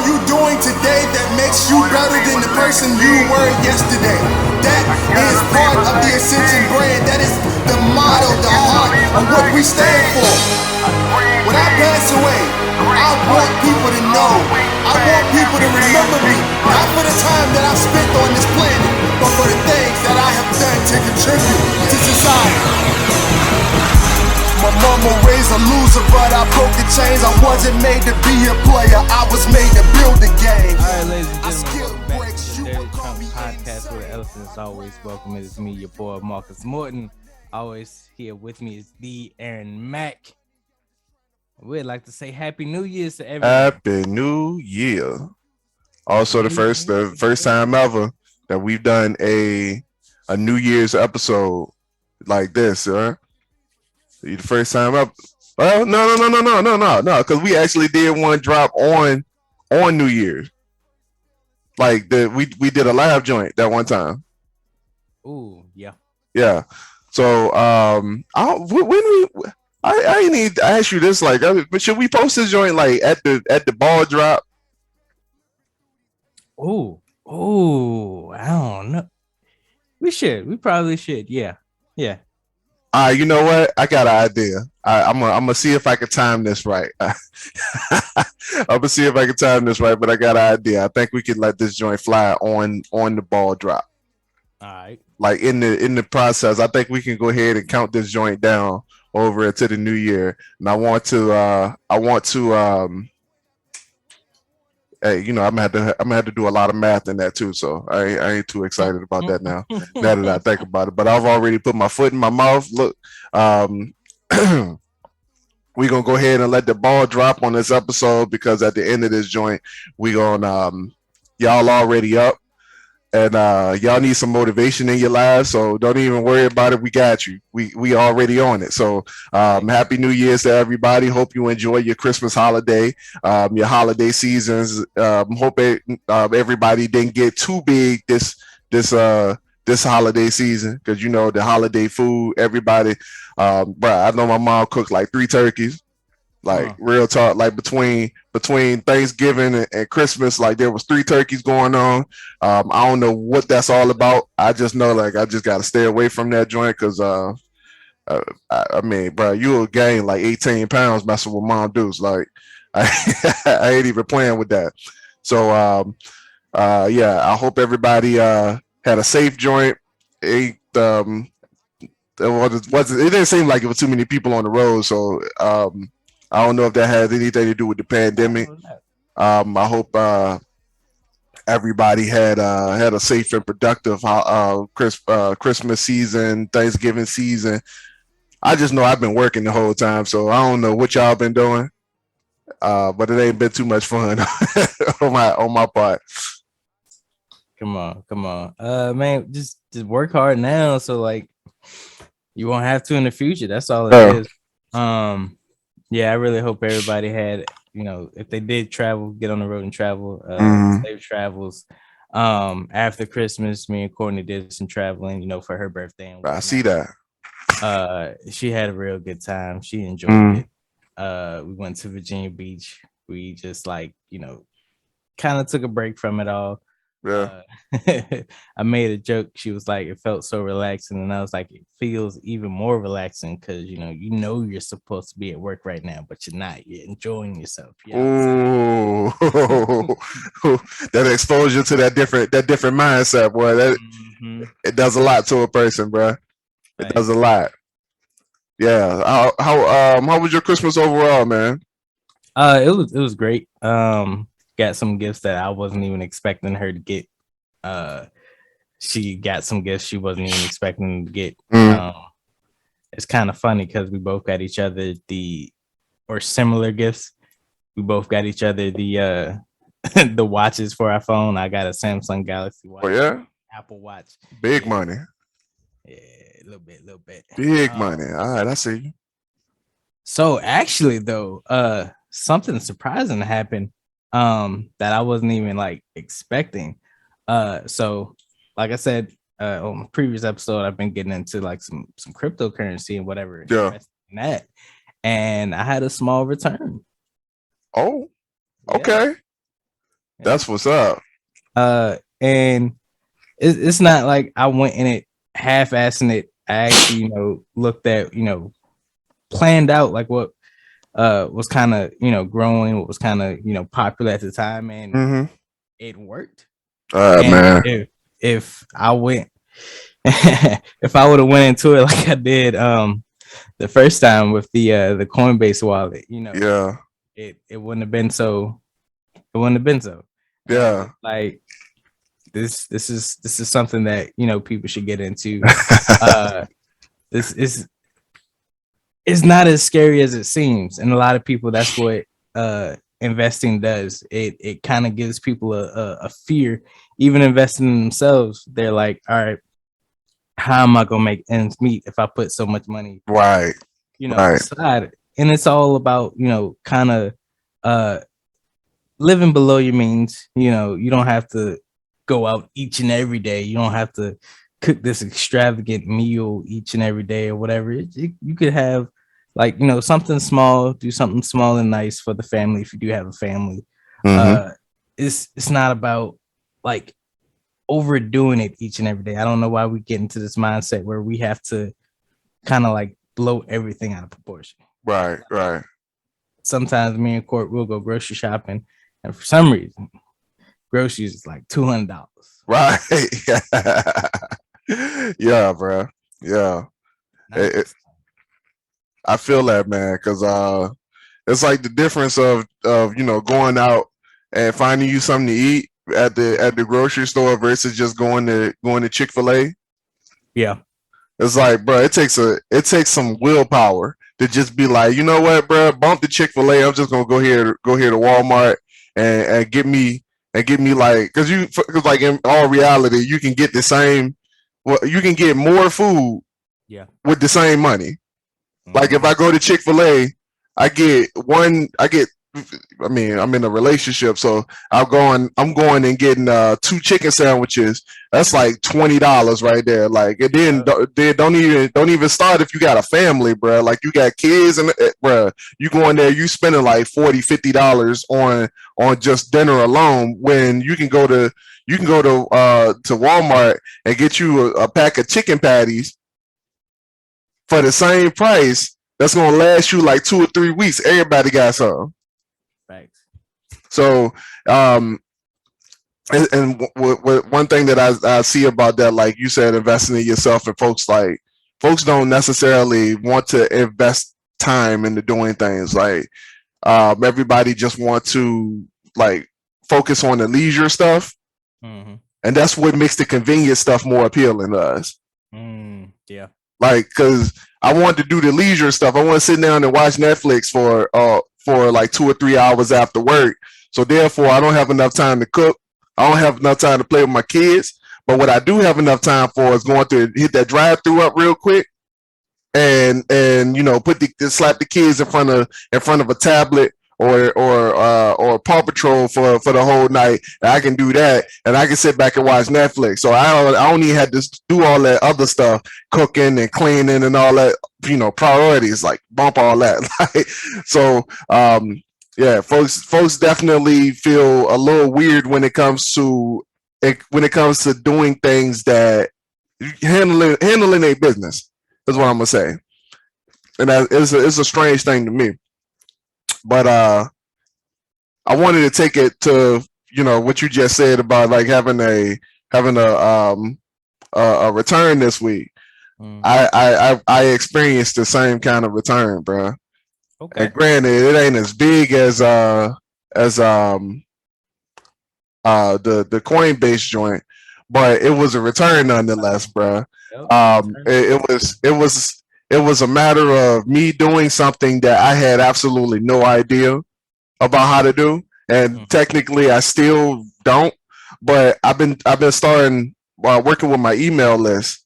you doing today that makes you better than the person you were yesterday? That is part of the Ascension brand. That is the motto, the heart of what we stand for. When I pass away, I want people to know. I want people to remember me, not for the time that I've spent on this planet, but for the things that I have done to contribute to society. My mama raised a loser, but I broke the chains. I wasn't made to be a player, I was made to build a game. All right, ladies and gentlemen, welcome back to the Dirty Trump Podcast with the Elephant. As always, welcome. It is me, your boy Marcus Morton. Always here with me is the Aaron Mack. We'd like to say Happy New Year's to everyone. Happy New Year. Also, the first time ever that we've done a New Year's episode like this, huh? The first time up. Well, no, because we actually did one drop on New Year's. Like we did a live joint that one time. Ooh, yeah. Yeah. So I need to ask you this, like, but should we post this joint like at the ball drop? Oh, I don't know. We should. We probably should. Yeah. You know what? I got an idea. I'm gonna see if I can time this right. I'm gonna see if I can time this right, but I got an idea. I think we can let this joint fly on the ball drop. All right. Like in the process, I think we can go ahead and count this joint down over to the new year. And I want to hey, you know, I'm gonna have to do a lot of math in that too. So I ain't too excited about that now. Now that I think about it, but I've already put my foot in my mouth. Look, we gonna go ahead and let the ball drop on this episode because at the end of this joint, we gonna y'all already up. And y'all need some motivation in your lives, so don't even worry about it. We got you. We already on it. So Happy New Year's to everybody. Hope you enjoy your Christmas holiday, your holiday seasons. Hope everybody didn't get too big this holiday season because you know the holiday food. Everybody, I know my mom cooked like 3 turkeys. Like real talk, like between Thanksgiving and Christmas, like there was 3 turkeys going on. I don't know what that's all about. I just know like I just got to stay away from that joint because I mean, bro, you'll gain like 18 pounds messing with Mom Deuce. Like I ain't even playing with that. So yeah, I hope everybody had a safe joint. It didn't seem like it was too many people on the road, so I don't know if that has anything to do with the pandemic. I hope everybody had a safe and productive Christmas season, Thanksgiving season. I just know I've been working the whole time, so I don't know what y'all been doing, but it ain't been too much fun on my part. Come on, man. Just work hard now, so like you won't have to in the future. That's all it is. Yeah, I really hope everybody had, you know, if they did travel, get on the road and travel, safe travels. After Christmas, me and Courtney did some traveling, you know, for her birthday. I see that. She had a real good time. She enjoyed it. We went to Virginia Beach. We just like, you know, kind of took a break from it all. Yeah. I made a joke. She was like, it felt so relaxing, and I was like, it feels even more relaxing because you know you're supposed to be at work right now, but you're not. You're enjoying yourself. Ooh, that exposure to that different mindset, boy. That it does a lot to a person, bro. It does a lot. Yeah. How was your Christmas overall, man? It was great. Got some gifts that I wasn't even expecting her to get. She got some gifts she wasn't even expecting to get. It's kind of funny because we both got each other similar gifts. We both got each other the the watches for our phone. I got a Samsung Galaxy watch. Oh yeah, Apple Watch. Big money. Yeah, a little bit. Big money. All right, I see you. So actually, though, something surprising happened. That I wasn't even like expecting. So like I said on my previous episode, I've been getting into like some cryptocurrency and whatever. Yeah. In that, and I had a small return. Oh, okay. That's what's up. And it's not like I went in it half-assing it. I actually, looked at, planned out like what was kind of, growing, what was kind of, popular at the time, and it worked. And Man. if I went, if I would have went into it like I did the first time with the Coinbase wallet, Yeah. it wouldn't have been so. It wouldn't have been so. Yeah. Like this is something that people should get into. This is it's not as scary as it seems, and a lot of people, that's what investing does. It kind of gives people a fear. Even investing in themselves, they're like, all right, how am I gonna make ends meet if I put so much money right aside? And it's all about kind of living below your means. You don't have to go out each and every day. You don't have to cook this extravagant meal each and every day or whatever. You could have like something small, do something small and nice for the family if you do have a family. It's not about like overdoing it each and every day. I don't know why we get into this mindset where we have to kind of like blow everything out of proportion. Right. Sometimes me and Court will go grocery shopping, and for some reason, groceries is like $200. Right. Yeah, bro. Yeah. I feel that, man, because it's like the difference of going out and finding you something to eat at the grocery store versus just going to Chick-fil-A. Yeah. It's like, bro, it takes some willpower to just be like, you know what, bro, bump the Chick-fil-A. I'm just gonna go here to Walmart and get me like, because like in all reality, you can get the same. Well, you can get more food. Yeah. With the same money. Like if I go to Chick-fil-A, I mean, I'm in a relationship, so I'm going and getting 2 chicken sandwiches. That's like $20 right there. Like, and then they don't even start if you got a family, bro. Like you got kids and bro, you go in there, you spending like $40-$50 on just dinner alone, when you can go to Walmart and get you a pack of chicken patties for the same price. That's gonna last you like 2 or 3 weeks. Everybody got some. Thanks. So, and one thing that I see about that, like you said, investing in yourself, and folks don't necessarily want to invest time into doing things. Like, everybody just want to like focus on the leisure stuff, and that's what makes the convenient stuff more appealing to us. Yeah. Like, because I want to do the leisure stuff. I want to sit down and watch Netflix for like 2 or 3 hours after work. So therefore, I don't have enough time to cook. I don't have enough time to play with my kids. But what I do have enough time for is going to hit that drive-through up real quick, and slap the kids in front of a tablet or Paw Patrol for the whole night. And I can do that, and I can sit back and watch Netflix. So I don't even have to do all that other stuff, cooking and cleaning and all that. Priorities, like bump all that. So yeah, folks definitely feel a little weird when it comes to doing things that handling their business. Is what I'm gonna say, and that is a strange thing to me. But I wanted to take it to what you just said about like having a return this week. I experienced the same kind of return, bro. Okay. And granted, it ain't as big as the Coinbase joint, but it was a return nonetheless, bro. It was a matter of me doing something that I had absolutely no idea about how to do, and technically I still don't. But I've been starting working with my email list.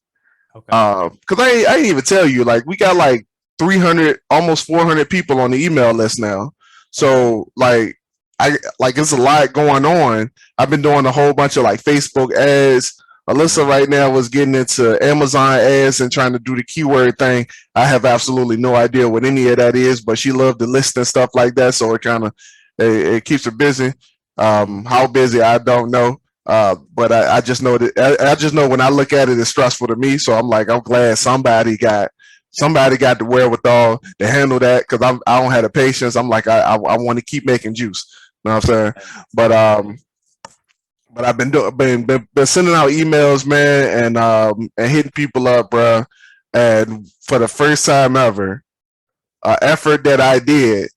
Okay. Because I didn't even tell you, like, we got like 300, almost 400 people on the email list now. So it's a lot going on. I've been doing a whole bunch of like Facebook ads. Alyssa right now was getting into Amazon ads and trying to do the keyword thing. I have absolutely no idea what any of that is, but she loved the list and stuff like that. So it kind of it keeps her busy. How busy, I don't know. But I just know that I just know when I look at it, it's stressful to me. So I'm like, I'm glad somebody got the wherewithal to handle that because I don't have the patience. I'm like, I want to keep making juice. You know what I'm saying? But but I've been doing been sending out emails, man, and hitting people up, bro. And for the first time ever, effort that I did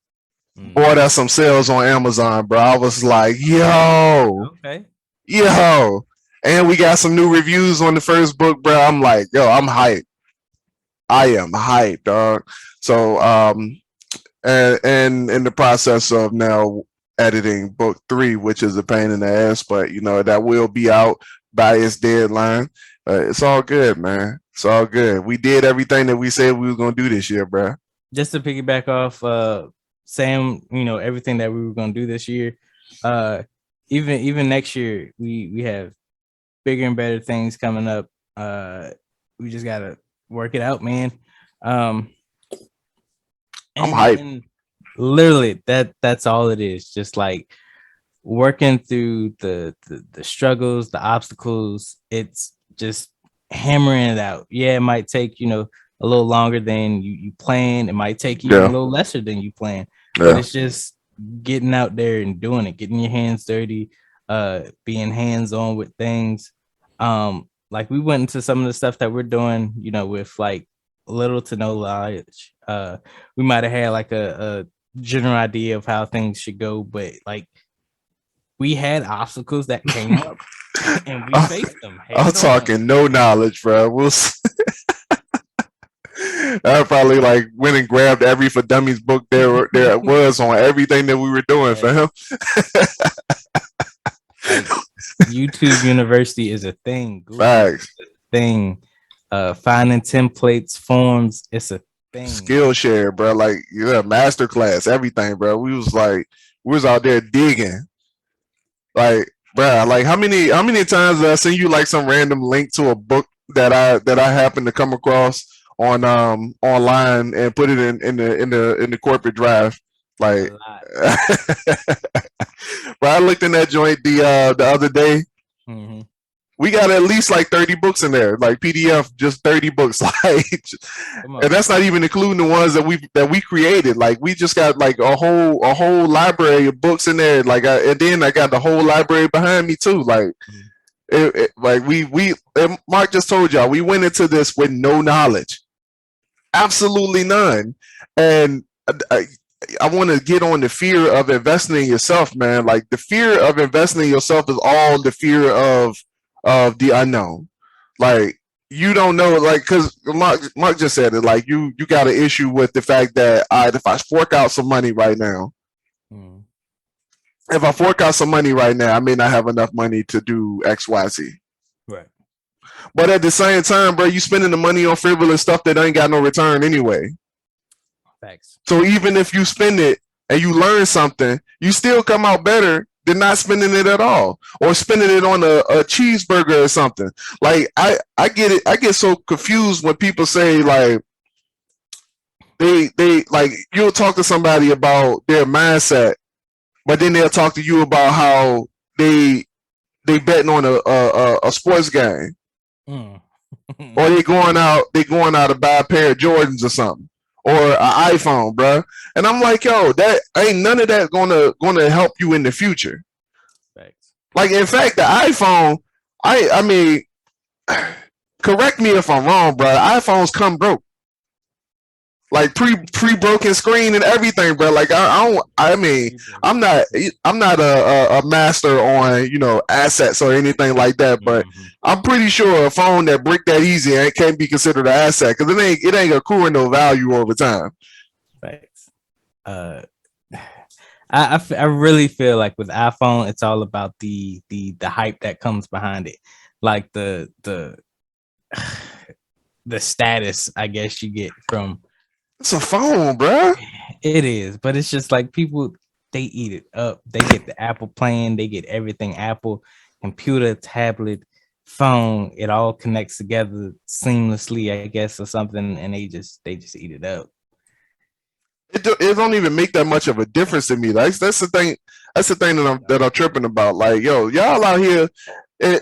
bought us some sales on Amazon, bro. I was like, Okay. yo, and we got some new reviews on the first book, bro. I'm like, yo, I'm hyped. I am hyped, dog. So, and in the process of now editing book 3, which is a pain in the ass, but you know that will be out by its deadline. It's all good, man. It's all good. We did everything that we said we were gonna do this year, bro. Just to piggyback off Sam, you know, everything that we were gonna do this year. Even next year, we have bigger and better things coming up. We just gotta work it out, man. I'm hyped. And literally that's all it is. Just like working through the struggles, the obstacles. It's just hammering it out. Yeah, it might take, you know, a little longer than you plan. It might take you a little lesser than you plan. But it's just getting out there and doing it, getting your hands dirty, being hands-on with things. Like we went into some of the stuff that we're doing, you know, with like little to no knowledge. We might have had like a general idea of how things should go, but like we had obstacles that came up and we faced them. I'm talking no knowledge, bro. I probably like went and grabbed every For Dummies book there was on everything that we were doing for him. Like, YouTube University is a thing. Google Facts. is a thing. Finding templates, forms, it's a thing. Skillshare, bro. Like masterclass, everything, bro. We was out there digging. Like, bro, like how many times did I send you like some random link to a book that I happened to come across on online and put it in the corporate drive? Like, but I looked in that joint the other day. Mm-hmm. We got at least like 30 books in there, like PDF, just 30 books. Like, and that's not even including the ones that we created. Like, we just got like a whole library of books in there. Like, and then I got the whole library behind me too. Like, like we Mark just told y'all, we went into this with no knowledge, absolutely none, and I want to get on the fear of investing in yourself, man. Like the fear of investing in yourself is all the fear of the unknown. Like you don't know, like because Mark just said it. Like you got an issue with the fact that if I fork out some money right now, if I fork out some money right now, I may not have enough money to do X, Y, Z. Right. But at the same time, bro, you spending the money on frivolous stuff that ain't got no return anyway. Facts. So even if you spend it and you learn something, you still come out better than not spending it at all, or spending it on a cheeseburger or something. Like I get it. I get so confused when people say like they like you'll talk to somebody about their mindset, but then they'll talk to you about how they betting on a sports game, or they going out to buy a pair of Jordans or something, or an iPhone, bro. And I'm like, yo, that ain't none of that gonna help you in the future. Thanks. Like, in fact, the iPhone, I mean, correct me if I'm wrong, bro. iPhones come broke, like pre-broken screen and everything, bro. Like I'm not a master on assets or anything like that, but I'm pretty sure a phone that brick that easy can't be considered an asset because it ain't accruing no value over time. Thanks. I really feel like with iPhone, it's all about the hype that comes behind it, like the status, I guess, you get from. It's a phone, bro. It is, but it's just like people, they eat it up. They get the Apple plan, they get everything Apple, computer, tablet, phone. It all connects together seamlessly, I guess, or something, and they just eat it up. it don't even make that much of a difference to me. That's the thing. That's the thing that I'm tripping about. Like, yo, y'all out here, and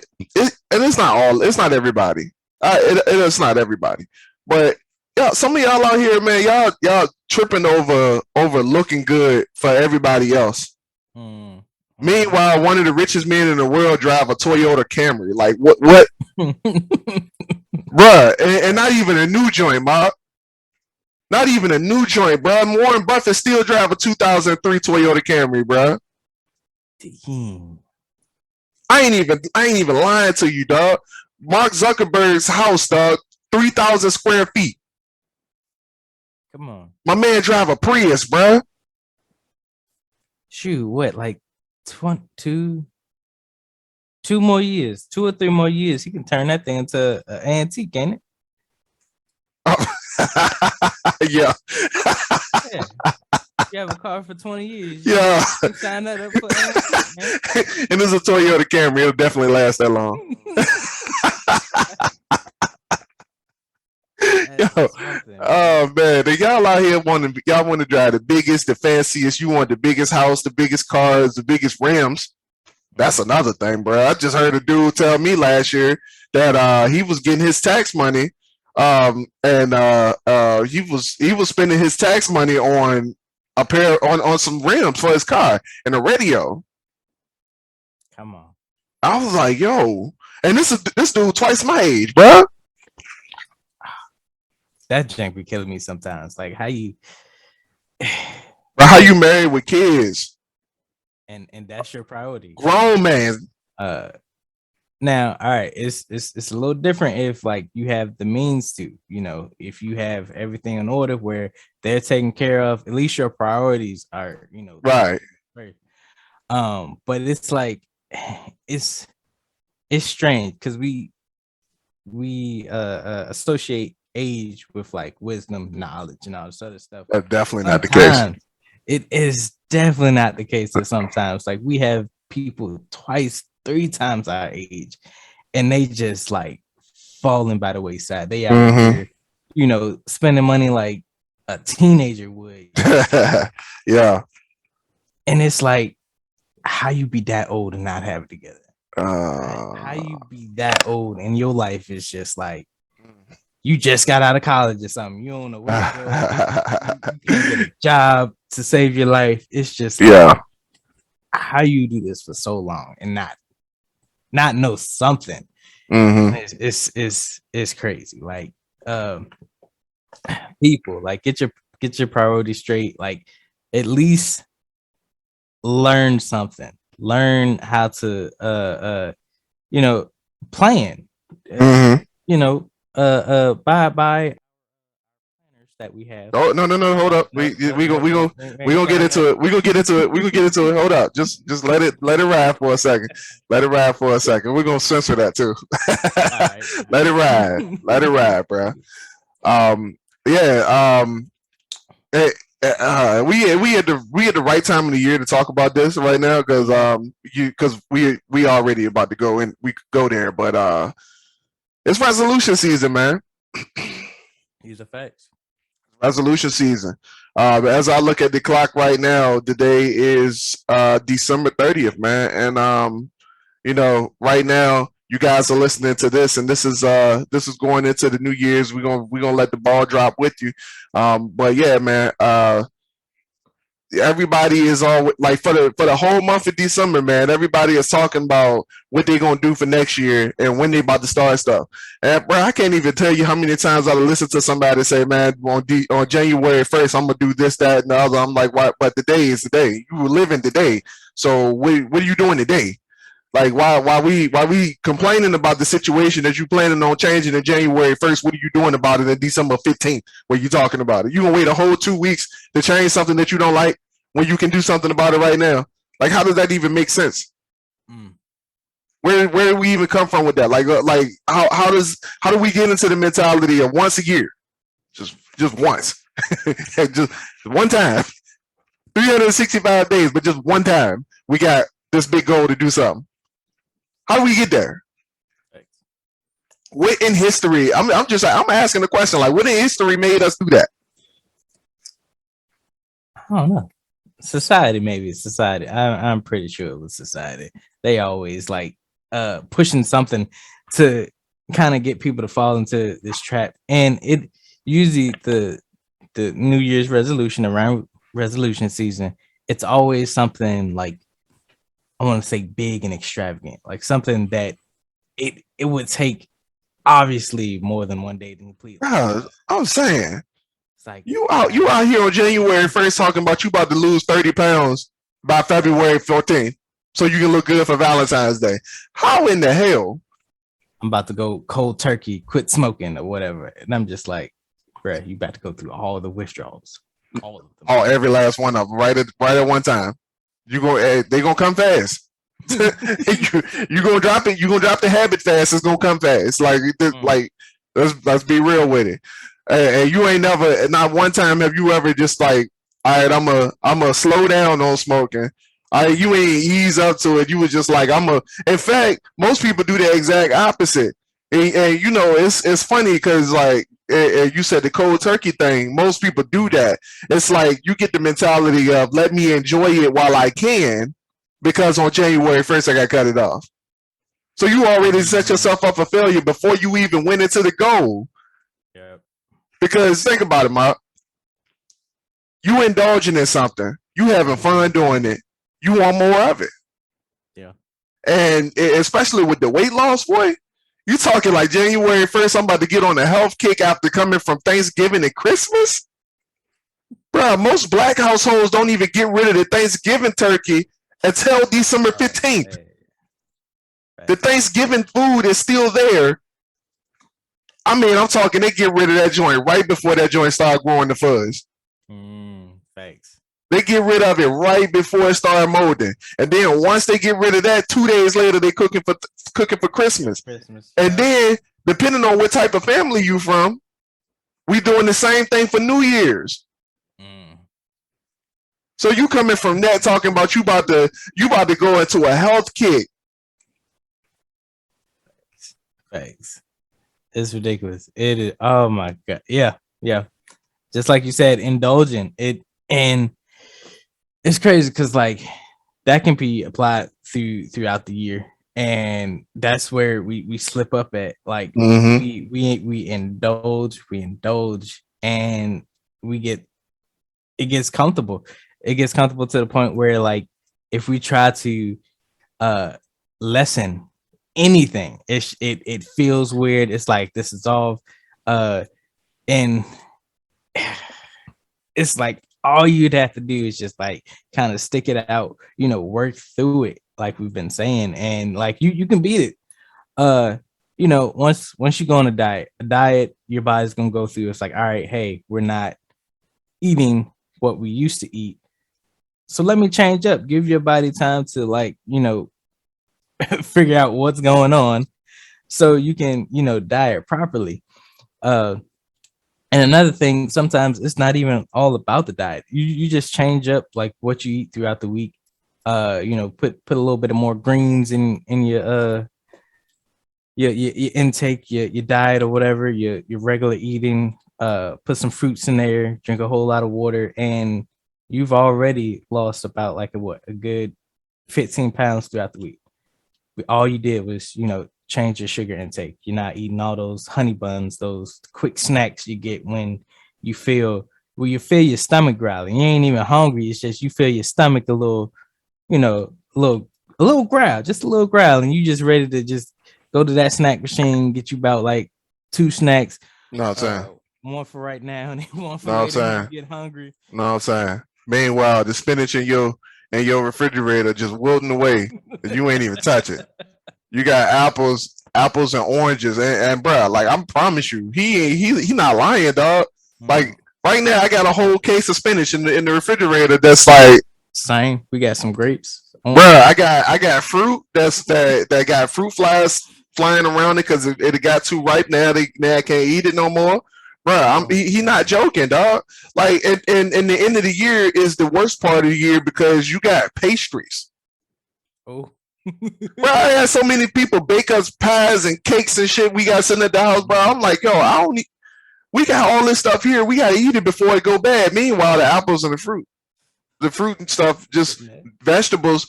it's not all. It's not everybody. It's not everybody. But yeah, some of y'all out here, man, y'all tripping over looking good for everybody else. Mm. Meanwhile, one of the richest men in the world drive a Toyota Camry. Like what, bruh, and not even a new joint, Mark. Not even a new joint, bruh. Warren Buffett still drive a 2003 Toyota Camry, bruh. Damn. I ain't even lying to you, dog. Mark Zuckerberg's house, dog, 3,000 square feet. Come on. My man drive a Prius, bruh. Shoot, what, like 2 more years, 2 or 3 more years, he can turn that thing into an antique, can't it? Yeah. Yeah. You have a car for 20 years. Yeah. You sign that up for antique, man. And it's a Toyota Camry. It'll definitely last that long. Yo, oh man, y'all out here want to drive the biggest, the fanciest. You want the biggest house, the biggest cars, the biggest rims. That's another thing, bro. I just heard a dude tell me last year that he was getting his tax money, and he was spending his tax money on a pair on some rims for his car and a radio. Come on. I was like, yo, and this dude twice my age, bro. That jank be killing me sometimes. Like how you married with kids, and that's your priority. Grown man. Now, all right, it's a little different if like you have the means to, if you have everything in order where they're taken care of, at least your priorities are, right. But it's like it's strange because we associate age with like wisdom, knowledge, and all this other stuff. That's definitely not the case. It is definitely not the case that sometimes like we have people twice, 3 times our age, and they just like falling by the wayside. They out here, spending money like a teenager would. Yeah. And it's like, how you be that old and not have it together? How you be that old and your life is just like you just got out of college or something. You don't know where to go. You can't get a job to save your life. It's just like, how you do this for so long and not know something. It's crazy. Like people, like get your priorities straight. Like at least learn something. Learn how to plan. Buy that we have. Oh no, hold up. We gonna get into it. We gonna get into it. Hold up. Just let it ride for a second. Let it ride for a second. We're gonna censor that too. Right. Let it ride. Let it ride, bro. We at the right time of the year to talk about this right now because we already about to go in. We go there, but it's resolution season, man. These are facts. Resolution season. As I look at the clock right now, today is December 30th, man, and right now you guys are listening to this, and this is going into the New Year's. We're gonna let the ball drop with you, but yeah, man. Everybody is all like for the whole month of December, man. Everybody is talking about what they're gonna do for next year and when they about to start stuff. And bro, I can't even tell you how many times I listen to somebody say, "Man, on January 1st, I'm gonna do this, that, and the other." I'm like, "What? But today is the day. You were living today. So what are you doing today? Like, why we complaining about the situation that you planning on changing in January 1st? What are you doing about it in December 15th? Where you talking about it? You gonna wait a whole 2 weeks to change something that you don't like when you can do something about it right now? Like, how does that even make sense? Where do we even come from with that? Like how do we get into the mentality of once a year, just once, just one time, 365 days, but just one time we got this big goal to do something? How do we get there? What in history? I'm asking the question. Like, what in history made us do that? I don't know. Society, maybe it's society. I'm pretty sure it was society. They always like pushing something to kind of get people to fall into this trap. And it usually the New Year's resolution around resolution season, it's always something like I want to say big and extravagant, like something that it would take obviously more than one day to complete. Bro, I'm saying It's like you out here on January 1st talking about you about to lose 30 pounds by February 14th so you can look good for Valentine's Day. How in the hell? I'm about to go cold turkey, quit smoking or whatever. And I'm just like, bruh, you about to go through all the withdrawals. All of them. Oh, every last one of them right at one time. You go, they gonna come fast. you gonna drop it. You gonna drop the habit fast. It's gonna come fast. Like let's be real with it. And you ain't never, not one time have you ever just like, all right, I'm a slow down on smoking. All right, you ain't ease up to it. You was just like, in fact, most people do the exact opposite. And you know, it's funny because like you said the cold turkey thing, most people do that. It's like you get the mentality of let me enjoy it while I can, because on January 1st I got cut it off. So you already set yourself up for failure before you even went into the goal. Yep. Because think about it, Mark. You indulging in something, you having fun doing it, you want more of it. Yeah. And especially with the weight loss, boy, you talking like January 1st, I'm about to get on a health kick after coming from Thanksgiving and Christmas? Bro, most black households don't even get rid of the Thanksgiving turkey until December 15th. The Thanksgiving food is still there. I mean, I'm talking they get rid of that joint right before that joint start growing the fuzz. Thanks. They get rid of it right before it started molding. And then once they get rid of that, 2 days later, they cooking for Christmas. And then, depending on what type of family you from, we doing the same thing for New Year's. So you coming from that talking about you about to go into a health kick. Thanks. It's ridiculous. It is. Oh my god. Yeah. Just like you said, indulging it, and it's crazy because like that can be applied throughout the year, and that's where we slip up at. Like we indulge, and it gets comfortable. It gets comfortable to the point where like if we try to lessen anything, it feels weird. It's like this is all and it's like all you'd have to do is just like kind of stick it out, work through it like we've been saying, and like you can beat it. Once you go on a diet, your body's gonna go through. It's like, all right, hey, we're not eating what we used to eat, so let me change up. Give your body time to like, figure out what's going on so you can, diet properly. And another thing, sometimes it's not even all about the diet. You just change up like what you eat throughout the week. Put a little bit of more greens in your intake, your diet or whatever, your regular eating. Put some fruits in there, drink a whole lot of water, and you've already lost about like a good 15 pounds throughout the week. All you did was, change your sugar intake. You're not eating all those honey buns, those quick snacks you get when you feel your stomach growling. You ain't even hungry. It's just you feel your stomach a little, a little growl, just a little growl, and you just ready to just go to that snack machine, get you about like 2 snacks. No, I'm saying. One for right now and one for later when you get hungry. No, I'm saying. Meanwhile, the spinach in your refrigerator just wilting away. You ain't even touch it. You got apples and oranges, and bro, like I promise you, he not lying, dog. Like right now, I got a whole case of spinach in the refrigerator. That's like same. We got some grapes, bro. I got fruit that got fruit flies flying around it because it got too ripe. Now I can't eat it no more. Bro, he not joking, dog. Like, and the end of the year is the worst part of the year because you got pastries. Oh. Bro, I had so many people bake us pies and cakes and shit we got sitting at the house, bro. I'm like, yo, we got all this stuff here. We got to eat it before it go bad. Meanwhile, the apples and the fruit. the fruit and stuff, just vegetables,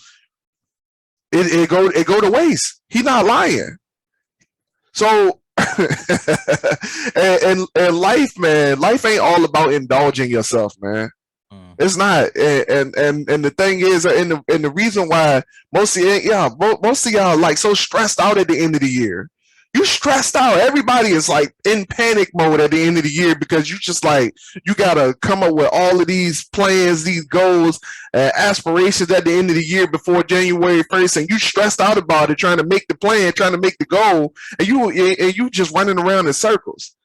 it go to waste. He not lying. So and life, man, life ain't all about indulging yourself, man. It's not. And the thing is, and the reason why most of y'all like so stressed out at the end of the year. You stressed out. Everybody is like in panic mode at the end of the year because you just like you gotta come up with all of these plans, these goals, aspirations at the end of the year before January 1st, and you stressed out about it, trying to make the plan, trying to make the goal, and you just running around in circles.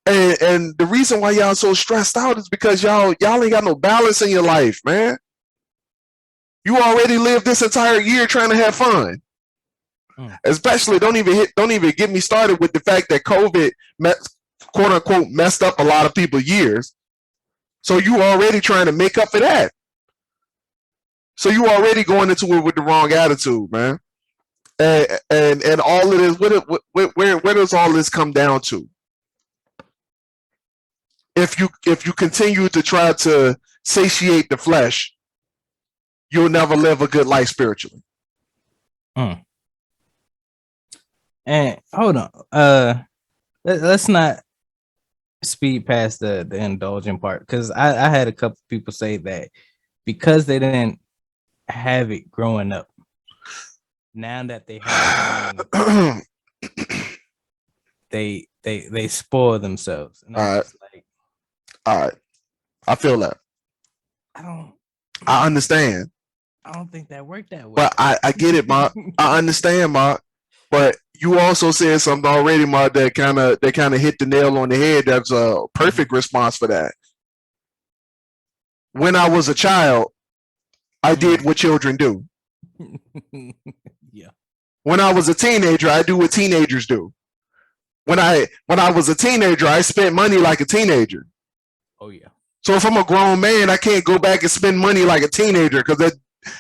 And the reason why y'all so stressed out is because y'all ain't got no balance in your life, man. You already lived this entire year trying to have fun. Especially, don't even get me started with the fact that COVID, quote unquote, messed up a lot of people's years. So you already trying to make up for that. So you already going into it with the wrong attitude, man. And all of this, where does all this come down to? If you continue to try to satiate the flesh, you'll never live a good life spiritually. And hold on, let's not speed past the indulgent part, because I had a couple people say that because they didn't have it growing up, now that they have it, they spoil themselves. And all right, I feel that. I understand. I don't think that worked that way. But I get it, Mark. I understand, Mark. But you also said something already, Mark, that kind of hit the nail on the head. That's a perfect response for that. When I was a child, I did what children do. Yeah. When I was a teenager, I do what teenagers do. When I was a teenager, I spent money like a teenager. Oh yeah. So if I'm a grown man, I can't go back and spend money like a teenager because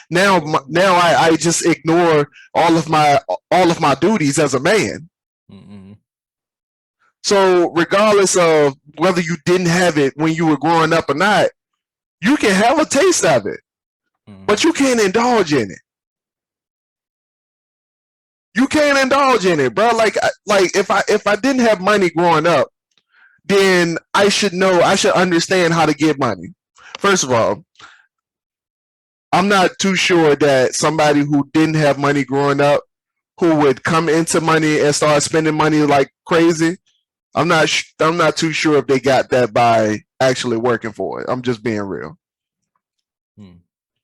now I just ignore all of my duties as a man. Mm-hmm. So regardless of whether you didn't have it when you were growing up or not, you can have a taste of it, but you can't indulge in it. You can't indulge in it, bro. Like if I didn't have money growing up, then I should understand how to get money. First of all, I'm not too sure that somebody who didn't have money growing up, who would come into money and start spending money like crazy, I'm not too sure if they got that by actually working for it. I'm just being real.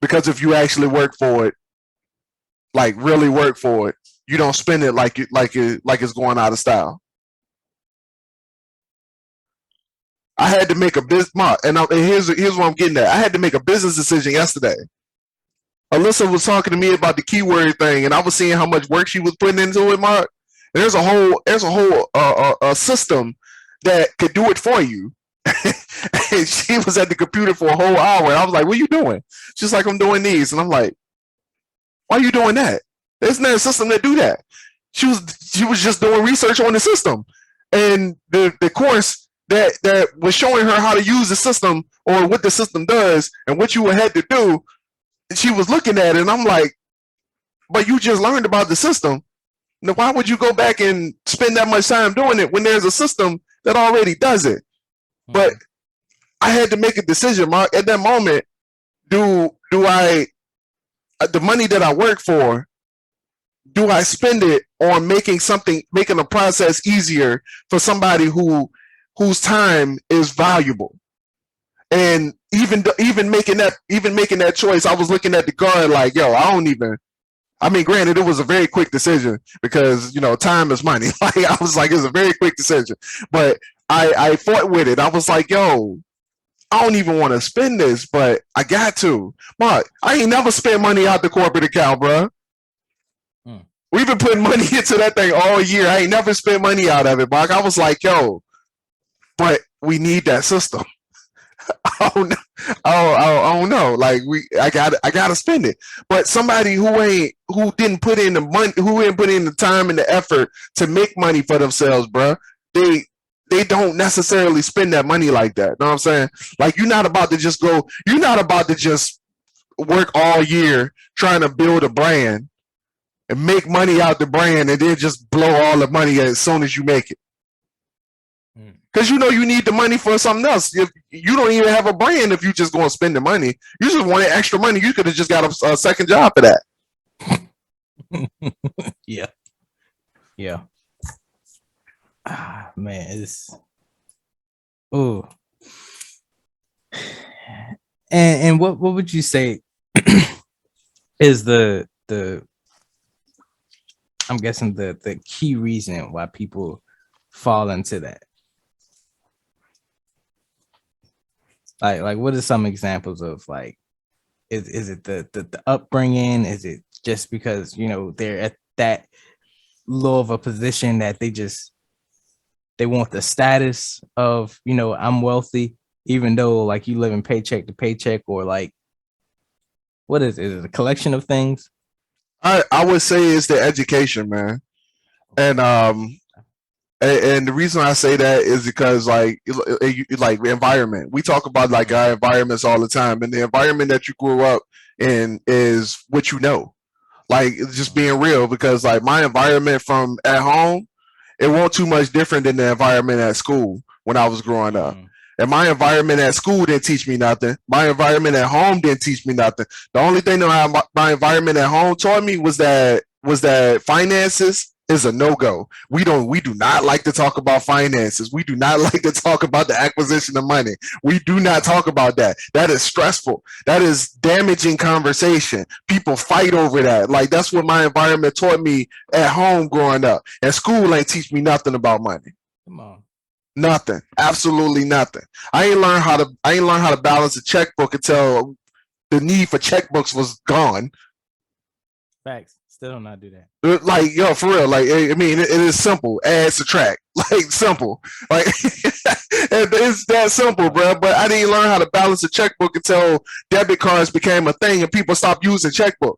Because if you actually work for it, like really work for it, you don't spend it like it's going out of style. I had to make a business, and here's what I'm getting at. I had to make a business decision yesterday. Alyssa was talking to me about the keyword thing, and I was seeing how much work she was putting into it, Mark. And there's a whole system that could do it for you. And she was at the computer for a whole hour, and I was like, "What are you doing?" She's like, "I'm doing these," and I'm like, "Why are you doing that? There's not a system that do that." She was just doing research on the system, and the course that was showing her how to use the system or what the system does and what you had to do. She was looking at it, and I'm like, "But you just learned about the system. Now, why would you go back and spend that much time doing it when there's a system that already does it?" But I had to make a decision, Mark. At that moment, do I the money that I work for? Do I spend it on making a process easier for somebody whose time is valuable? And even making that choice, I was looking at the guard like, yo, granted, it was a very quick decision because, time is money. Like, I was like, it's a very quick decision, but I fought with it. I was like, yo, I don't even want to spend this, but I got to. Mark, I ain't never spent money out the corporate account, bro. We've been putting money into that thing all year. I ain't never spent money out of it, Mark. I was like, yo, but we need that system. I don't know. Like I gotta spend it. But somebody who didn't put in the money, who didn't put in the time and the effort to make money for themselves, bro, they don't necessarily spend that money like that. Know what I'm saying? Like you're not about to just work all year trying to build a brand and make money out the brand and then just blow all the money as soon as you make it. Because you know you need the money for something else. If you don't even have a brand, if you just going to spend the money, you just wanted extra money. You could have just got a second job for that. Yeah. Man, it's and what would you say is the I'm guessing the key reason why people fall into that? Like what are some examples of, like, is it the upbringing? Is it just because, you know, they're at that low of a position that they want the status of, you know, I'm wealthy, even though like you live in paycheck to paycheck, or like, what is it? Is it a collection of things? I would say it's the education, man. And the reason I say that is because like environment. We talk about like our environments all the time, and the environment that you grew up in is what you know. Like, just being real, because like my environment from at home, it wasn't too much different than the environment at school when I was growing up. And my environment at school didn't teach me nothing. My environment at home didn't teach me nothing. The only thing that my environment at home taught me was that finances is a no-go. We do not like to talk about finances. We do not like to talk about the acquisition of money. We do not talk about that. That is stressful. That is damaging conversation. People fight over that. Like, that's what my environment taught me at home growing up. And school ain't teach me nothing about money. Come on. Nothing. Absolutely nothing. I ain't learned how to balance a checkbook until the need for checkbooks was gone. Facts. Still not do that. Like, yo, for real. Like, I mean, it is simple. Add, subtract. Like, simple. Like, it's that simple, bro. But I didn't learn how to balance a checkbook until debit cards became a thing and people stopped using checkbooks.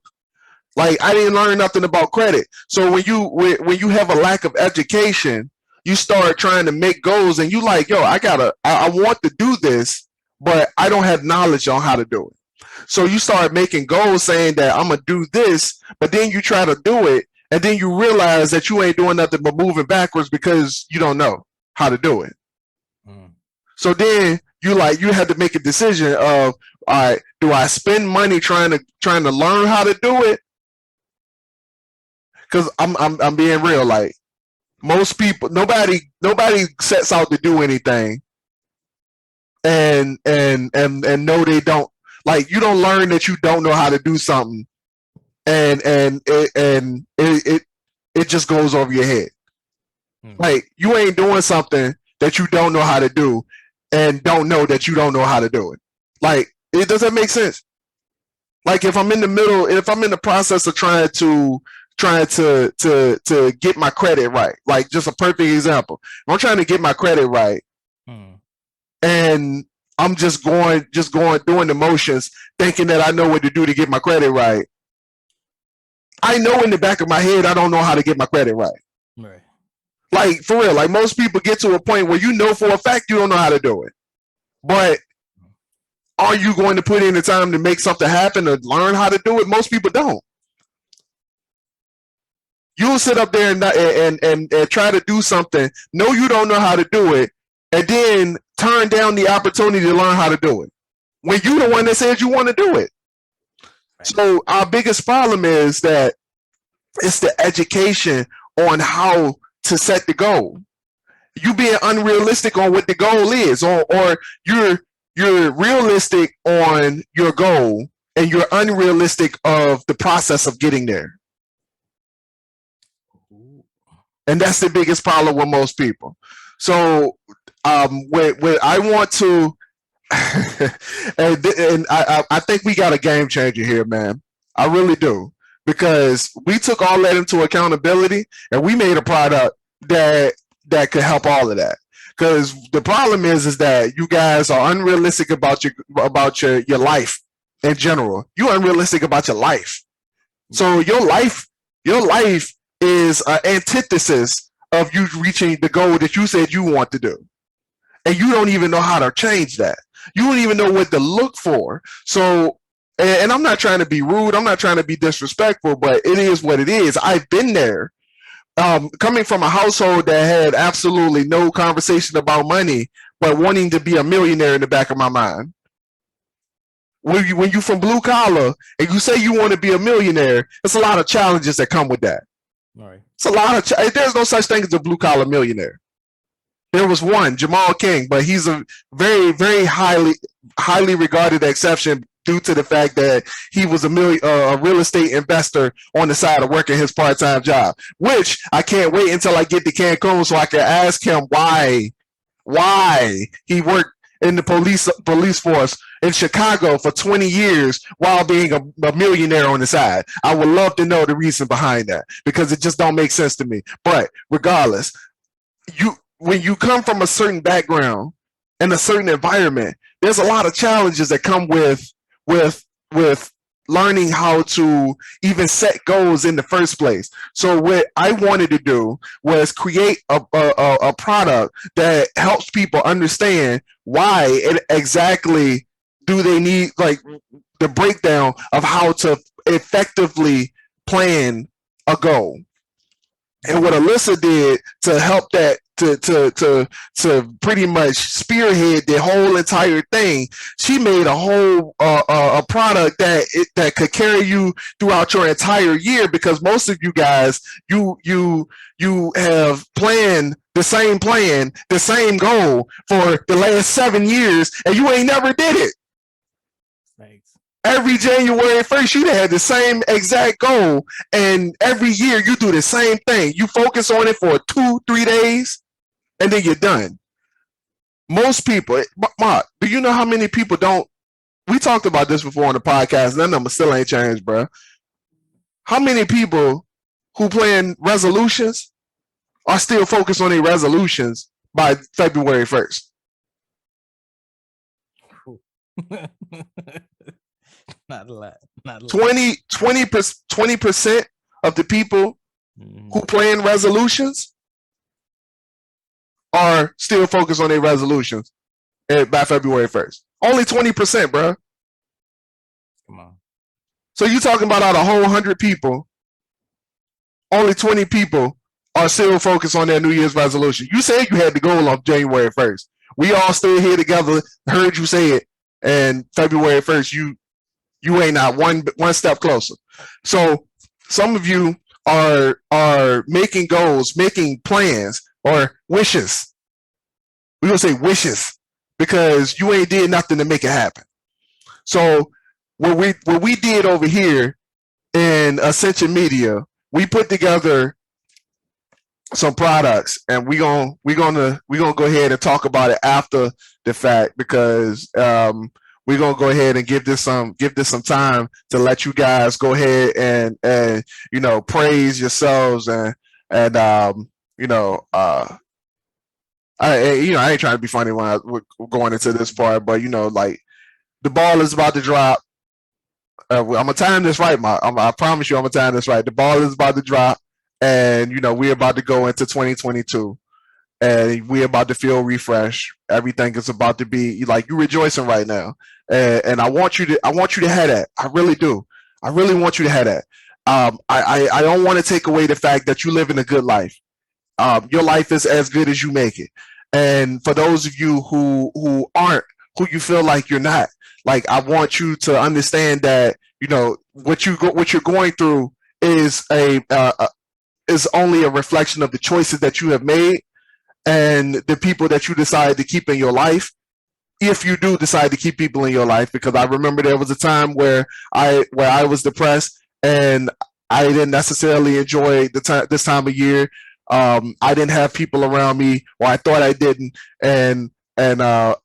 Like, I didn't learn nothing about credit. So when you have a lack of education, you start trying to make goals, and you like, yo, I want to do this, but I don't have knowledge on how to do it. So you start making goals saying that I'm going to do this, but then you try to do it, and then you realize that you ain't doing nothing but moving backwards because you don't know how to do it. So then you have to make a decision of, all right, do I spend money trying to learn how to do it? Because I'm being real, like, most people, nobody sets out to do anything and no, they don't. Like, you don't learn that you don't know how to do something, and it just goes over your head. Like, you ain't doing something that you don't know how to do and don't know that you don't know how to do it. Like, it doesn't make sense. Like, if I'm in the process of trying to get my credit right, like, just a perfect example. If I'm trying to get my credit right, and I'm just going doing the motions, thinking that I know what to do to get my credit right. I know in the back of my head I don't know how to get my credit right. Right. Like, for real, like, most people get to a point where you know for a fact you don't know how to do it. But are you going to put in the time to make something happen or learn how to do it? Most people don't. You'll sit up there and try to do something, know you don't know how to do it, and then turn down the opportunity to learn how to do it when you the one that said you want to do it. So our biggest problem is that it's the education on how to set the goal. You being unrealistic on what the goal is, or you're realistic on your goal and you're unrealistic of the process of getting there. And that's the biggest problem with most people. So when I want to, and I think we got a game changer here, man. I really do, because we took all that into accountability and we made a product that could help all of that. Because the problem is that you guys are unrealistic about your life in general. You're unrealistic about your life. So your life is an antithesis of you reaching the goal that you said you want to do. And you don't even know how to change that. You don't even know what to look for. So And I'm not trying to be rude. I'm not trying to be disrespectful, but it is what it is. I've been there. Coming from a household that had absolutely no conversation about money, but wanting to be a millionaire in the back of my mind. When you from blue collar and you say you want to be a millionaire, there's a lot of challenges that come with that. Right. It's a lot of there's no such thing as a blue collar millionaire. There was one, Jamal King, but he's a very, very highly regarded exception due to the fact that he was a real estate investor on the side of working his part-time job, which I can't wait until I get to Cancun so I can ask him why he worked in the police force in Chicago for 20 years while being a millionaire on the side. I would love to know the reason behind that because it just don't make sense to me. But regardless, when you come from a certain background and a certain environment, there's a lot of challenges that come with learning how to even set goals in the first place. So what I wanted to do was create a product that helps people understand why exactly do they need, like the breakdown of how to effectively plan a goal. And what Alyssa did to help that to pretty much spearhead the whole entire thing, she made a whole a product that could carry you throughout your entire year, because most of you guys you have planned the same plan, the same goal for the last 7 years, and you ain't never did it. Thanks. Every January 1st, you had the same exact goal, and every year you do the same thing. You focus on it for 2-3 days, and then you're done. Most people, Mark, do you know how many people don't? We talked about this before on the podcast. That number still ain't changed, bro. How many people who plan resolutions are still focused on their resolutions by February 1st? Not a lot. 20% of the people who plan resolutions are still focused on their resolutions by February 1st. Only 20%, bro. Come on. So you talking about out of a whole 100 people, only 20 people are still focused on their New Year's resolution. You said you had the goal on January 1st. We all stood here together, heard you say it, and February 1st, you ain't not one step closer. So some of you are making goals, making plans, or wishes. We're gonna say wishes because you ain't did nothing to make it happen. So what we did over here in Ascension Media, we put together some products, and we're gonna go ahead and talk about it after the fact, because we're gonna go ahead and give this some time to let you guys go ahead and praise yourselves and I ain't trying to be funny when we're going into this part, but like the ball is about to drop. I'm gonna time this right, I promise you, I'm gonna time this right. The ball is about to drop, and we're about to go into 2022. And we're about to feel refreshed. Everything is about to be like you're rejoicing right now, and I want you to have that. I really do. I really want you to have that. I don't want to take away the fact that you live in a good life. Your life is as good as you make it. And for those of you who aren't, who you feel like you're not, like I want you to understand that what you're going through is is only a reflection of the choices that you have made and the people that you decide to keep in your life, if you do decide to keep people in your life. Because I remember there was a time where I was depressed and I didn't necessarily enjoy this time of year. I didn't have people around me, or I thought I didn't, and I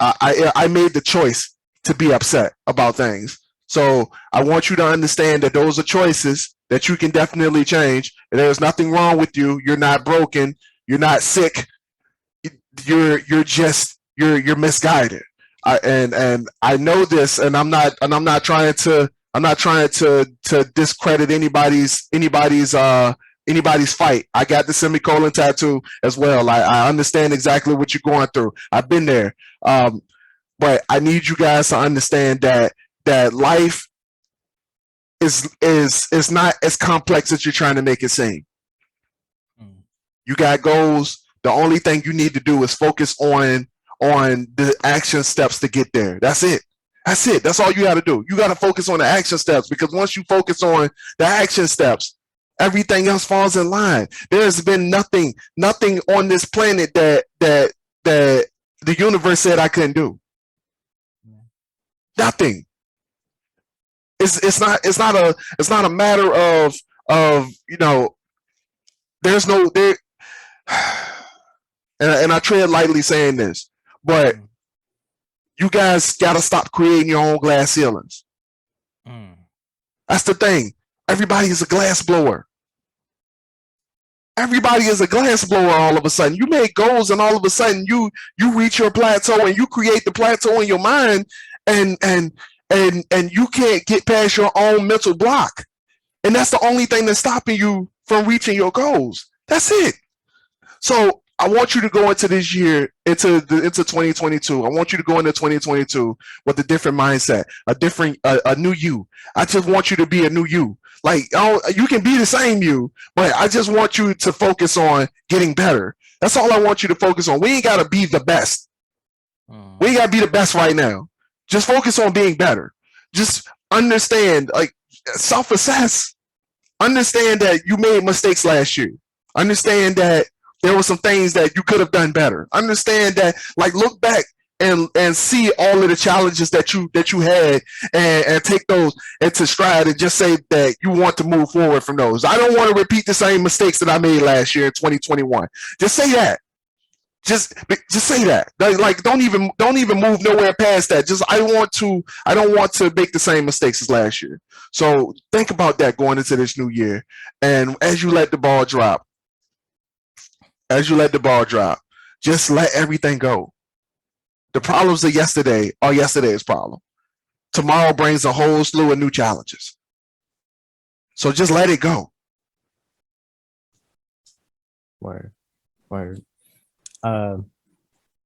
made the choice to be upset about things. So I want you to understand that those are choices that you can definitely change. There's nothing wrong with you. You're not broken. You're not sick. You're misguided. And I know this, and I'm not trying to discredit anybody's fight. I got the semicolon tattoo as well. I understand exactly what you're going through. I've been there. But I need you guys to understand that life is not as complex as you're trying to make it seem. You got goals. The only thing you need to do is focus on the action steps to get there. That's it. That's it. That's all you got to do. You got to focus on the action steps, because once you focus on the action steps, everything else falls in line. There's been nothing on this planet that the universe said I couldn't do. Nothing. It's not a matter of there's no there. And I tread lightly saying this, but you guys got to stop creating your own glass ceilings. That's the thing. Everybody is a glass blower. Everybody is a glass blower all of a sudden. You make goals and all of a sudden you reach your plateau and you create the plateau in your mind, and you can't get past your own mental block. And that's the only thing that's stopping you from reaching your goals. That's it. So I want you to go into this year, into 2022. I want you to go into 2022 with a different mindset, a new you. I just want you to be a new you. Like, you can be the same you, but I just want you to focus on getting better. That's all I want you to focus on. We ain't got to be the best. We ain't got to be the best right now. Just focus on being better. Just understand, like, self-assess. Understand that you made mistakes last year. Understand that there were some things that you could have done better. Understand that, like, look back and see all of the challenges that you had, and take those into stride, and just say that you want to move forward from those. I don't want to repeat the same mistakes that I made last year in 2021. Just say that. Just say that. Like, don't even move nowhere past that. Just I don't want to make the same mistakes as last year. So think about that going into this new year. And as you let the ball drop, just let everything go. The problems of yesterday are yesterday's problem. Tomorrow brings a whole slew of new challenges. So just let it go. Word.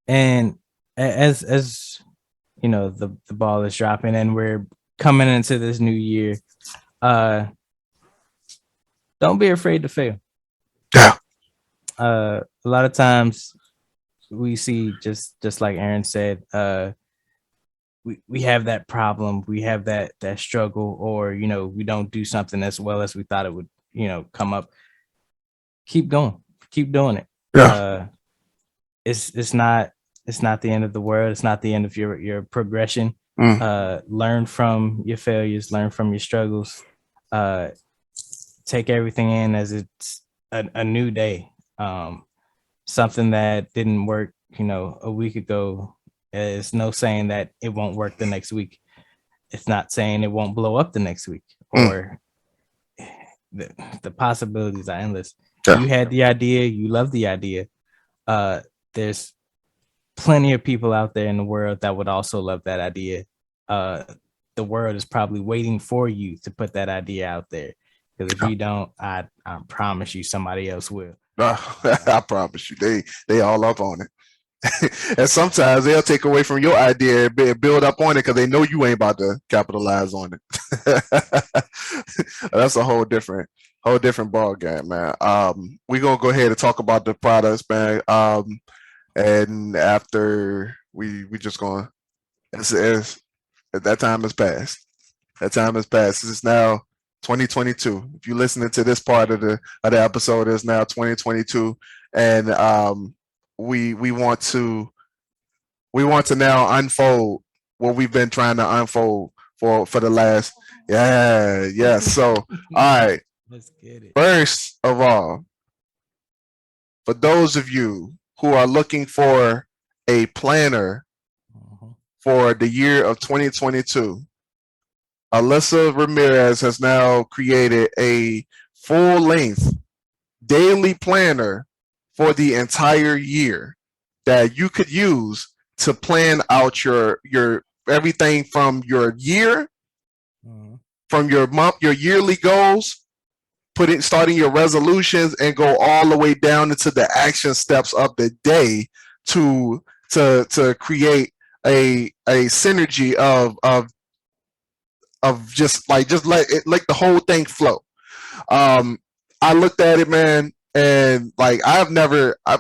And as you know, the ball is dropping and we're coming into this new year. Don't be afraid to fail. Yeah. A lot of times we see, just like Aaron said, we have that problem, we have that struggle, or we don't do something as well as we thought it would come up. Keep going, keep doing it. Yeah. It's not the end of the world. It's not the end of your progression. Learn from your failures, learn from your struggles, take everything in as it's a new day. Something that didn't work, a week ago, is no saying that it won't work the next week. It's not saying it won't blow up the next week, or the possibilities are endless. Yeah. You had the idea, you love the idea. There's plenty of people out there in the world that would also love that idea. The world is probably waiting for you to put that idea out there, because if you don't, I promise you somebody else will. I promise you, they all up on it. And sometimes they'll take away from your idea and build up on it because they know you ain't about to capitalize on it. That's a whole different ball game, man. We're gonna go ahead and talk about the products, man. And after we just gonna, that time has passed. This is now 2022. If you're listening to this part of the episode, it's now 2022, and we want to now unfold what we've been trying to unfold for the last So all right, let's get it. First of all, for those of you who are looking for a planner for the year of 2022, Alyssa Ramirez has now created a full-length daily planner for the entire year that you could use to plan out your everything from your year, from your month, your yearly goals, starting your resolutions, and go all the way down into the action steps of the day to create a synergy of just let the whole thing flow. I looked at it, man, and like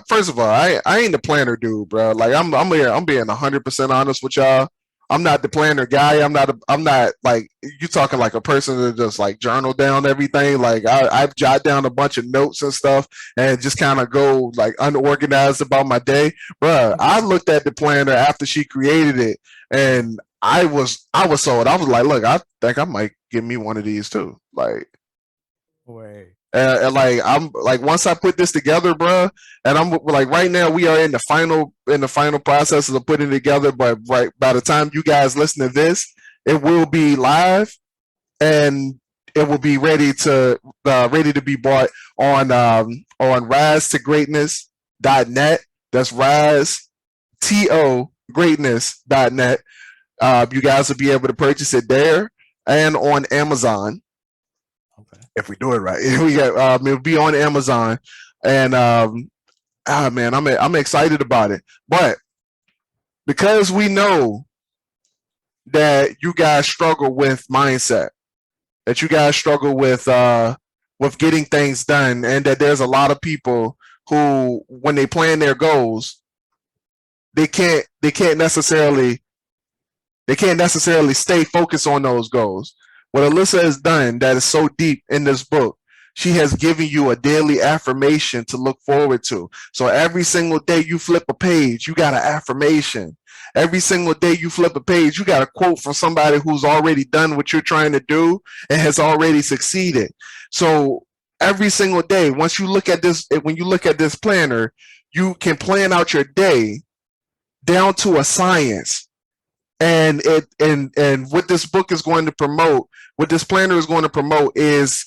first of all, I ain't the planner dude, bro. Like I'm being 100% honest with y'all. I'm not the planner guy. I'm not like you talking like a person that just like journal down everything. Like I've jot down a bunch of notes and stuff and just kind of go like unorganized about my day. Bro, I looked at the planner after she created it and I was sold. I was like, look, I think I might give me one of these too. Like, Wait. and like I'm like once I put this together, bro, and I'm like right now we are in the final processes of putting it together. But right by the time you guys listen to this, it will be live and it will be ready to be bought on rise to greatness.net. That's rise to greatness.net. You guys will be able to purchase it there and on Amazon. Okay. If we do it right, it'll be on Amazon, and man, I'm excited about it. But because we know that you guys struggle with mindset, that you guys struggle with getting things done, and that there's a lot of people who, when they plan their goals, they can't necessarily stay focused on those goals. What Alyssa has done that is so deep in this book, she has given you a daily affirmation to look forward to. So every single day you flip a page, you got an affirmation. Every single day you flip a page, you got a quote from somebody who's already done what you're trying to do and has already succeeded. So every single day, when you look at this planner, you can plan out your day down to a science. And what this book is going to promote, what this planner is going to promote is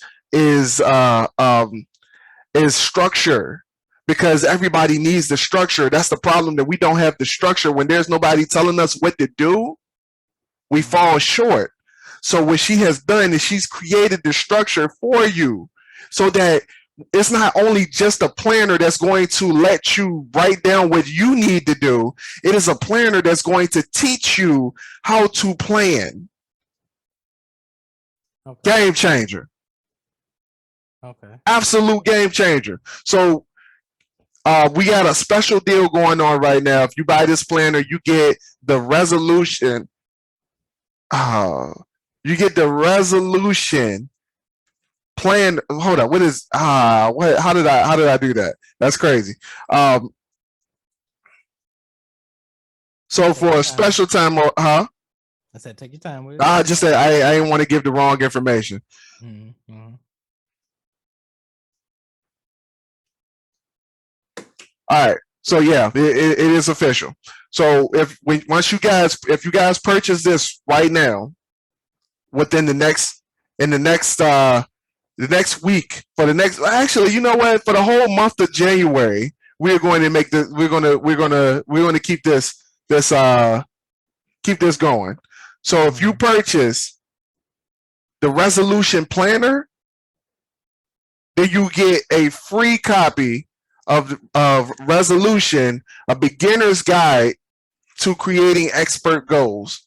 structure, because everybody needs the structure. That's the problem, that we don't have the structure. When there's nobody telling us what to do, we fall short. So what she has done is she's created the structure for you so that it's not only just a planner that's going to let you write down what you need to do. It is a planner that's going to teach you how to plan. Okay. Game changer. Okay. Absolute game changer. So we got a special deal going on right now. If you buy this planner, you get the resolution. You get the resolution plan. Hold on. What is what? How did I do that? That's crazy. So for a special time, I said take your time with it. I just said I didn't want to give the wrong information. Mm-hmm. All right. So yeah, it is official. So once you guys purchase this right now, within the next week, for the whole month of January, we're going to make this. We're going to keep this going. So if you purchase the resolution planner, then you get a free copy of Resolution, a beginner's guide to creating expert goals.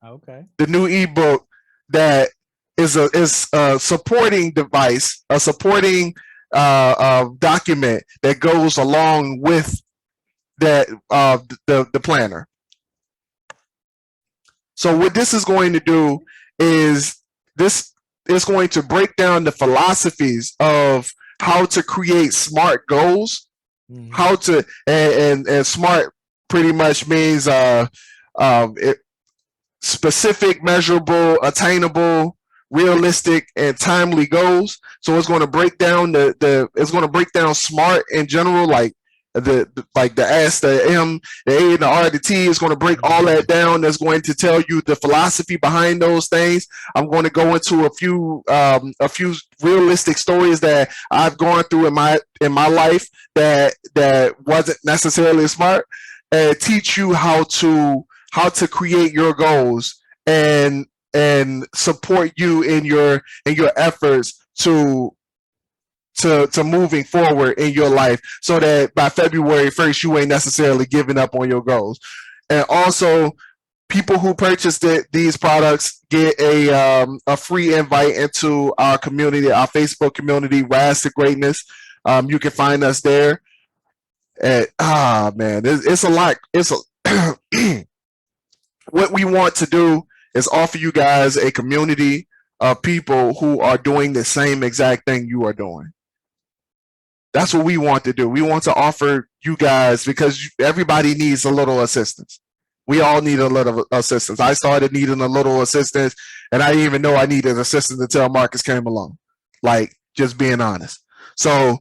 Okay. The new ebook that is a supporting device, a supporting document that goes along with that the planner. So what this is going to do is this is going to break down the philosophies of how to create smart goals, how to and smart pretty much means specific, measurable, attainable, realistic, and timely goals. So it's going to break down it's going to break down SMART in general, like the S, the M, the A, and the R, the T is going to break all that down. That's going to tell you the philosophy behind those things. I'm going to go into a few realistic stories that I've gone through in my life that wasn't necessarily smart, and teach you how to create your goals and support you in your efforts to moving forward in your life, so that by February 1st you ain't necessarily giving up on your goals. And also, people who purchased these products get a free invite into our community, our Facebook community, Rise to Greatness. You can find us there. And man, it's a lot. What we want to do is offer you guys a community of people who are doing the same exact thing you are doing. That's what we want to do. We want to offer you guys, because everybody needs a little assistance. We all need a little assistance. I started needing a little assistance, and I didn't even know I needed assistance until Marcus came along. Like, just being honest. So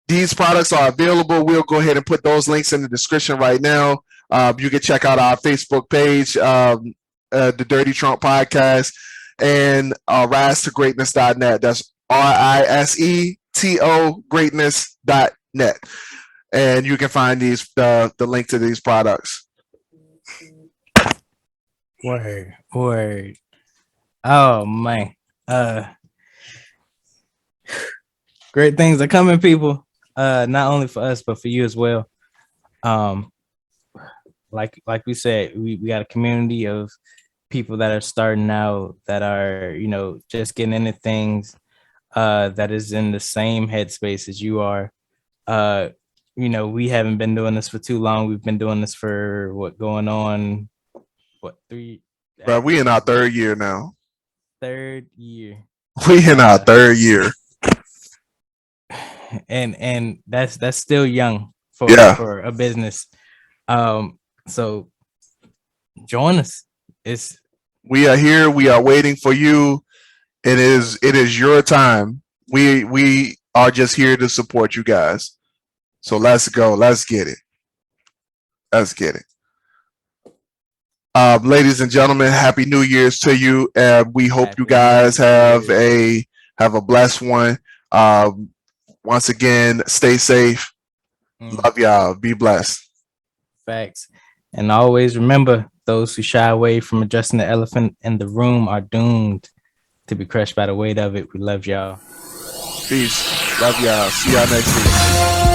these products are available. We'll go ahead and put those links in the description right now. You can check out our Facebook page, the Dirty Trump Podcast, and risetogreatness.net. That's RISETO greatness.net. And you can find the link to these products. Word. Oh man. Great things are coming, people. Not only for us, but for you as well. Like we said, we got a community of people that are starting out, that are, just getting into things, that is in the same headspace as you are. We haven't been doing this for too long. We've been doing this for 3? Bro, we in our third year now. Third year. We in our third year. And that's still young for a business. So join us. We are here. We are waiting for you. It is your time. We are just here to support you guys. So let's go. Let's get it. Ladies and gentlemen, happy New Year's to you. We hope you guys have a blessed one. Once again, stay safe. Love y'all. Be blessed. Facts. And always remember, those who shy away from addressing the elephant in the room are doomed to be crushed by the weight of it. We love y'all. Peace. Love y'all. See y'all next week.